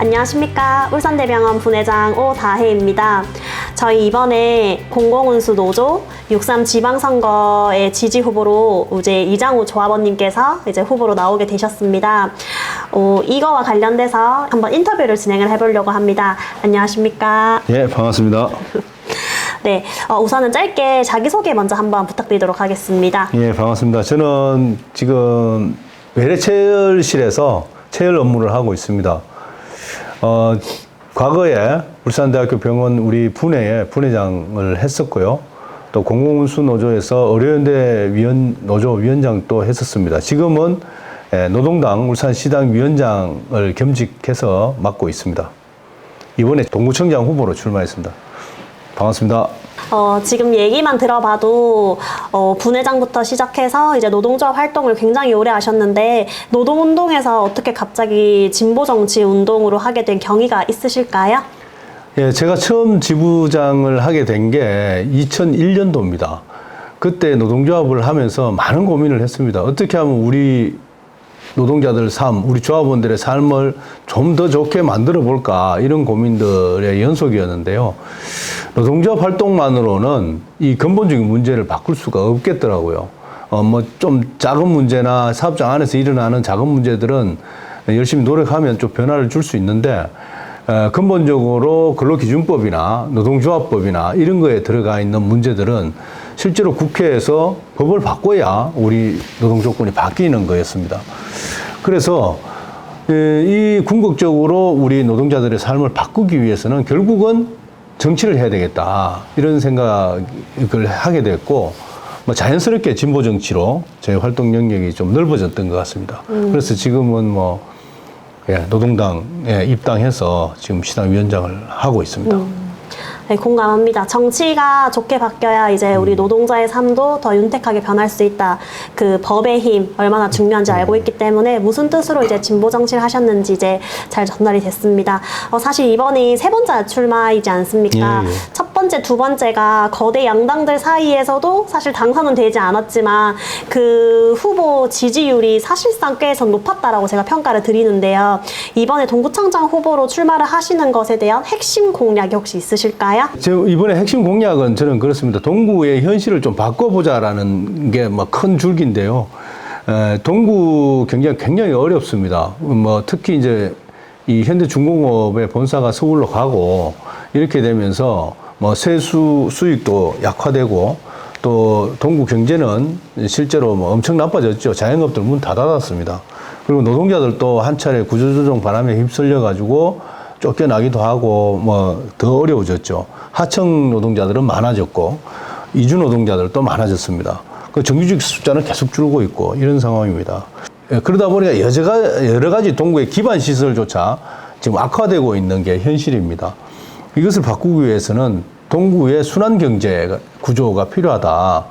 안녕하십니까. 울산대병원 분회장 오다혜입니다. 저희 이번에 공공운수 노조 6.3 지방선거의 지지 후보로 이제 이장우 조합원님께서 이제 후보로 나오게 되셨습니다. 이거와 관련돼서 한번 인터뷰를 진행을 해보려고 합니다. 안녕하십니까. 예, 반갑습니다. 네, 우선은 짧게 자기소개 먼저 한번 부탁드리도록 하겠습니다. 예, 반갑습니다. 저는 지금 외래체열실에서 체열 업무를 하고 있습니다. 과거에 울산대학교 병원 우리 분회에 분회장을 했었고요. 또 공공운수노조에서 의료연대 노조 위원장도 했었습니다. 지금은 노동당 울산시당 위원장을 겸직해서 맡고 있습니다. 이번에 동구청장 후보로 출마했습니다. 반갑습니다. 지금 얘기만 들어봐도 분회장부터 시작해서 이제 노동조합 활동을 굉장히 오래 하셨는데 노동운동에서 어떻게 갑자기 진보정치 운동으로 하게 된 경위가 있으실까요? 예, 제가 처음 지부장을 하게 된 게 2001년도입니다. 그때 노동조합을 하면서 많은 고민을 했습니다. 어떻게 하면 우리 노동자들 삶, 우리 조합원들의 삶을 좀 더 좋게 만들어 볼까, 이런 고민들의 연속이었는데요. 노동조합 활동만으로는 이 근본적인 문제를 바꿀 수가 없겠더라고요. 좀 작은 문제나 사업장 안에서 일어나는 작은 문제들은 열심히 노력하면 좀 변화를 줄 수 있는데, 근본적으로 근로기준법이나 노동조합법이나 이런 거에 들어가 있는 문제들은 실제로 국회에서 법을 바꿔야 우리 노동조건이 바뀌는 거였습니다. 그래서 이 궁극적으로 우리 노동자들의 삶을 바꾸기 위해서는 결국은 정치를 해야 되겠다, 이런 생각을 하게 됐고, 자연스럽게 진보 정치로 제 활동 영역이 좀 넓어졌던 것 같습니다. 그래서 지금은 노동당에 입당해서 지금 시당 위원장을 하고 있습니다. 네, 공감합니다. 정치가 좋게 바뀌어야 이제 우리 노동자의 삶도 더 윤택하게 변할 수 있다. 그 법의 힘 얼마나 중요한지 알고 있기 때문에 무슨 뜻으로 이제 진보 정치를 하셨는지 이제 잘 전달이 됐습니다. 사실 이번이 세 번째 출마이지 않습니까? 예, 예. 첫 번째, 두 번째가 거대 양당들 사이에서도 사실 당선은 되지 않았지만 그 후보 지지율이 사실상 꽤 높았다라고 제가 평가를 드리는데요. 이번에 동구청장 후보로 출마를 하시는 것에 대한 핵심 공약이 혹시 있으실까요? 이번에 핵심 공약은 저는 그렇습니다. 동구의 현실을 좀 바꿔보자라는 게 큰 줄기인데요. 동구 경기가 굉장히 어렵습니다. 특히 이제 이 현대중공업의 본사가 서울로 가고 이렇게 되면서 세수 수익도 약화되고, 또 동구 경제는 실제로 엄청 나빠졌죠. 자영업들 문 다 닫았습니다. 그리고 노동자들도 한 차례 구조조정 바람에 휩쓸려 가지고 쫓겨나기도 하고 더 어려워졌죠. 하청 노동자들은 많아졌고 이주 노동자들도 많아졌습니다. 그 정규직 숫자는 계속 줄고 있고 이런 상황입니다. 그러다 보니까 여러 가지 동구의 기반 시설조차 지금 악화되고 있는 게 현실입니다. 이것을 바꾸기 위해서는 동구의 순환 경제 구조가 필요하다.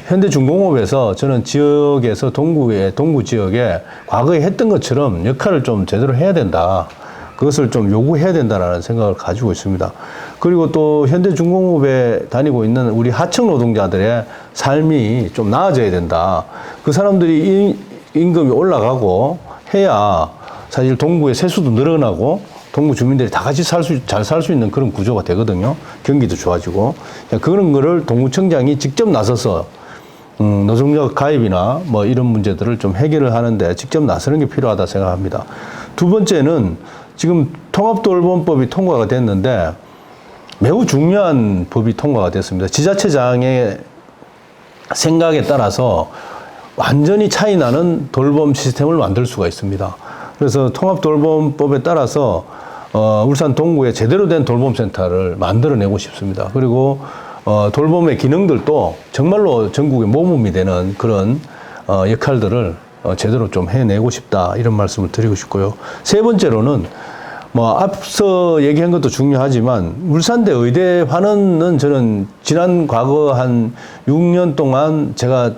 현대중공업에서 저는 지역에서 동구 지역에 과거에 했던 것처럼 역할을 좀 제대로 해야 된다. 그것을 좀 요구해야 된다는 생각을 가지고 있습니다. 그리고 또 현대중공업에 다니고 있는 우리 하청 노동자들의 삶이 좀 나아져야 된다. 그 사람들이 임금이 올라가고 해야 사실 동구의 세수도 늘어나고 동구 주민들이 다 같이 잘 살 수 있는 그런 구조가 되거든요. 경기도 좋아지고. 그런 거를 동구청장이 직접 나서서 노동자 가입이나 이런 문제들을 좀 해결을 하는데 직접 나서는 게 필요하다 생각합니다. 두 번째는 지금 통합돌봄법이 통과가 됐는데 매우 중요한 법이 통과가 됐습니다. 지자체장의 생각에 따라서 완전히 차이 나는 돌봄 시스템을 만들 수가 있습니다. 그래서 통합돌봄법에 따라서 울산 동구에 제대로 된 돌봄센터를 만들어내고 싶습니다. 그리고 돌봄의 기능들도 정말로 전국의 모범이 되는 그런 역할들을 제대로 좀 해내고 싶다, 이런 말씀을 드리고 싶고요. 세 번째로는 앞서 얘기한 것도 중요하지만 울산대 의대 환원은 저는 지난 과거 한 6년 동안 제가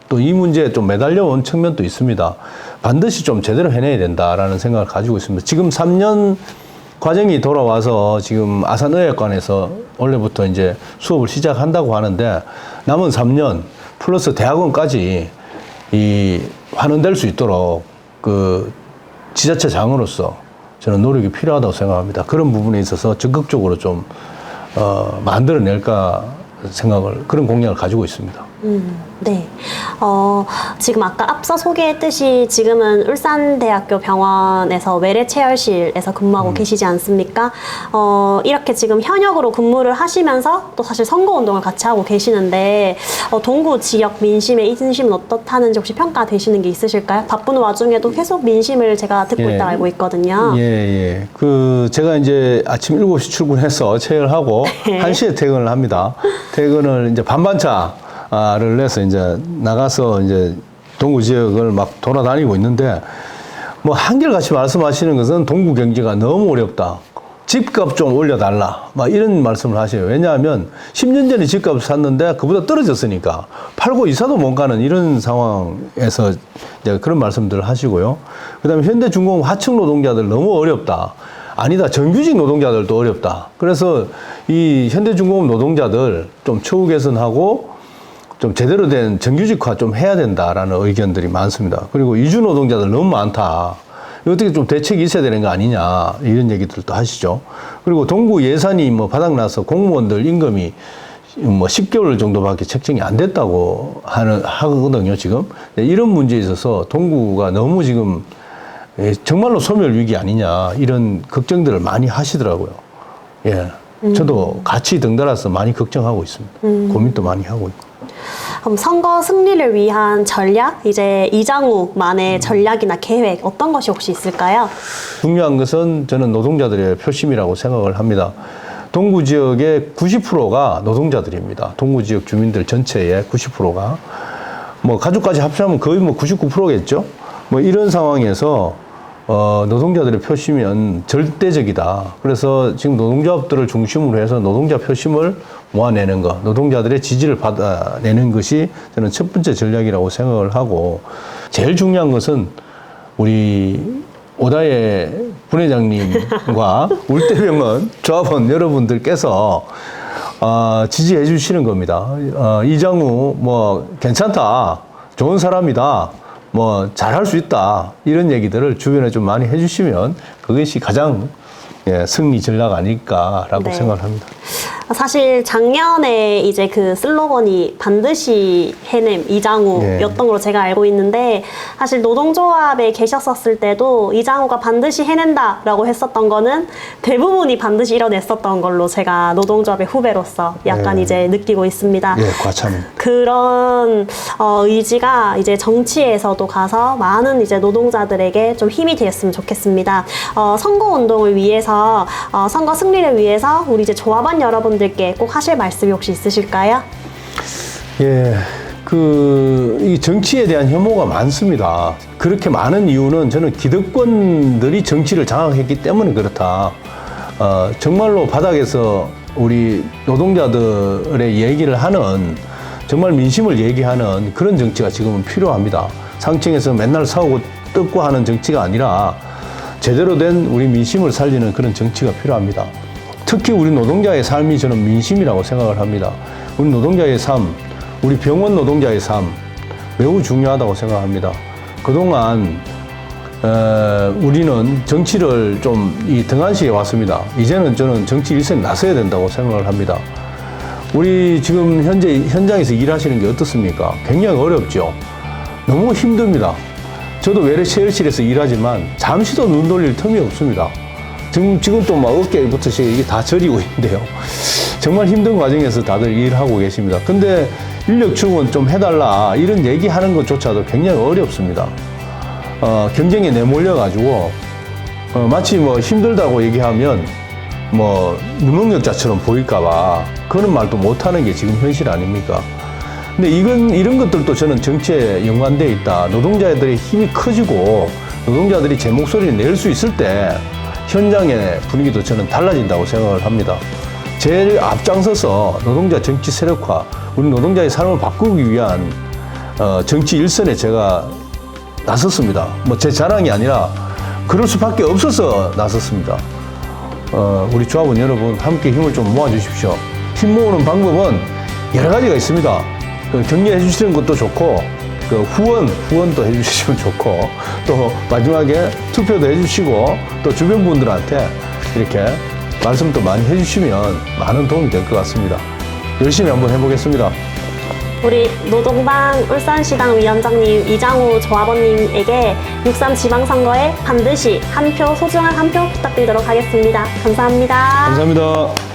또 이 문제에 좀 매달려 온 측면도 있습니다. 반드시 좀 제대로 해내야 된다라는 생각을 가지고 있습니다. 지금 3년 과정이 돌아와서 지금 아산의학관에서 원래부터 이제 수업을 시작한다고 하는데 남은 3년 플러스 대학원까지 환원될 수 있도록 그 지자체장으로서 저는 노력이 필요하다고 생각합니다. 그런 부분에 있어서 적극적으로 좀 만들어낼까 생각을, 그런 공약을 가지고 있습니다. 네. 지금 아까 앞서 소개했듯이 지금은 울산대학교 병원에서 외래체열실에서 근무하고 계시지 않습니까? 이렇게 지금 현역으로 근무를 하시면서 또 사실 선거운동을 같이 하고 계시는데, 동구 지역 민심의 인심은 어떻다는지 혹시 평가되시는 게 있으실까요? 바쁜 와중에도 계속 민심을 제가 듣고 예. 있다고 알고 있거든요. 예. 제가 이제 아침 7시 출근해서 체열하고 1시에 퇴근을 합니다. 퇴근을 이제 반반차를 내서 이제 나가서 이제 동구 지역을 막 돌아다니고 있는데, 뭐 한결같이 말씀하시는 것은 동구 경기가 너무 어렵다. 집값 좀 올려달라. 막 이런 말씀을 하셔요. 왜냐하면 10년 전에 집값을 샀는데 그보다 떨어졌으니까 팔고 이사도 못 가는 이런 상황에서 이제 그런 말씀들을 하시고요. 그 다음에 현대중공업 하청 노동자들 너무 어렵다. 아니다. 정규직 노동자들도 어렵다. 그래서 이 현대중공업 노동자들 좀 처우 개선하고 좀 제대로 된 정규직화 좀 해야 된다라는 의견들이 많습니다. 그리고 이주 노동자들 너무 많다. 어떻게 좀 대책이 있어야 되는 거 아니냐, 이런 얘기들도 하시죠. 그리고 동구 예산이 뭐 바닥나서 공무원들 임금이 뭐 10개월 정도밖에 책정이 안 됐다고 하거든요, 지금. 이런 문제에 있어서 동구가 너무 지금 정말로 소멸 위기 아니냐, 이런 걱정들을 많이 하시더라고요. 예. 저도 같이 덩달아서 많이 걱정하고 있습니다. 고민도 많이 하고 있고. 그럼 선거 승리를 위한 전략, 이제 이장욱만의 전략이나 계획 어떤 것이 혹시 있을까요? 중요한 것은 저는 노동자들의 표심이라고 생각을 합니다. 동구 지역의 90%가 노동자들입니다. 동구 지역 주민들 전체의 90%가 뭐 가족까지 합치면 거의 뭐 99%겠죠. 뭐 이런 상황에서 노동자들의 표심은 절대적이다. 그래서 지금 노동조합들을 중심으로 해서 노동자 표심을 모아내는 것, 노동자들의 지지를 받아내는 것이 저는 첫 번째 전략이라고 생각을 하고, 제일 중요한 것은 우리 오다혜 분회장님과 울대병원 조합원 여러분들께서 지지해 주시는 겁니다. 이장우 뭐 괜찮다, 좋은 사람이다, 뭐 잘할 수 있다, 이런 얘기들을 주변에 좀 많이 해주시면 그것이 가장 승리 전략 아닐까라고 네. 생각을 합니다. 사실 작년에 이제 그 슬로건이 반드시 해냄 이장우였던 걸로 제가 알고 있는데, 사실 노동조합에 계셨었을 때도 이장우가 반드시 해낸다라고 했었던 거는 대부분이 반드시 이뤄냈었던 걸로 제가 노동조합의 후배로서 약간 이제 느끼고 있습니다. 예, 과찬입니다. 그런 의지가 이제 정치에서도 가서 많은 이제 노동자들에게 좀 힘이 되었으면 좋겠습니다. 선거운동을 위해서, 선거 승리를 위해서 우리 이제 조합원 여러분들께 꼭 하실 말씀이 혹시 있으실까요? 예, 이 정치에 대한 혐오가 많습니다. 그렇게 많은 이유는 저는 기득권들이 정치를 장악했기 때문에 그렇다. 정말로 바닥에서 우리 노동자들의 얘기를 하는, 정말 민심을 얘기하는 그런 정치가 지금은 필요합니다. 상층에서 맨날 싸우고 뜯고 하는 정치가 아니라 제대로 된 우리 민심을 살리는 그런 정치가 필요합니다. 특히 우리 노동자의 삶이 저는 민심이라고 생각을 합니다. 우리 노동자의 삶, 우리 병원 노동자의 삶 매우 중요하다고 생각합니다. 그동안 우리는 정치를 좀 등한시해 왔습니다. 이제는 저는 정치 일선에 나서야 된다고 생각을 합니다. 우리 지금 현재 현장에서 일하시는 게 어떻습니까? 굉장히 어렵죠. 너무 힘듭니다. 저도 외래체열실에서 일하지만 잠시도 눈 돌릴 틈이 없습니다. 지금 또 막 어깨부터 이게 다 저리고 있는데요. 정말 힘든 과정에서 다들 일하고 계십니다. 근데 인력 충원 좀 해달라, 이런 얘기하는 것조차도 굉장히 어렵습니다. 경쟁에 내몰려가지고 마치 뭐 힘들다고 얘기하면 뭐 무능력자처럼 보일까봐 그런 말도 못하는 게 지금 현실 아닙니까? 근데 이런 것들도 저는 정치에 연관되어 있다. 노동자들의 힘이 커지고 노동자들이 제 목소리를 낼 수 있을 때 현장의 분위기도 저는 달라진다고 생각을 합니다. 제일 앞장서서 노동자 정치 세력화, 우리 노동자의 삶을 바꾸기 위한 정치 일선에 제가 나섰습니다. 뭐 제 자랑이 아니라 그럴 수밖에 없어서 나섰습니다. 우리 조합원 여러분 함께 힘을 좀 모아주십시오. 힘 모으는 방법은 여러 가지가 있습니다. 격려해 주시는 것도 좋고 그 후원도 해주시면 좋고, 또 마지막에 투표도 해주시고, 또 주변 분들한테 이렇게 말씀도 많이 해주시면 많은 도움이 될 것 같습니다. 열심히 한번 해보겠습니다. 우리 노동당 울산시당 위원장님 이장우 조합원님에게 6.3 지방선거에 반드시 한 표, 소중한 한 표 부탁드리도록 하겠습니다. 감사합니다. 감사합니다.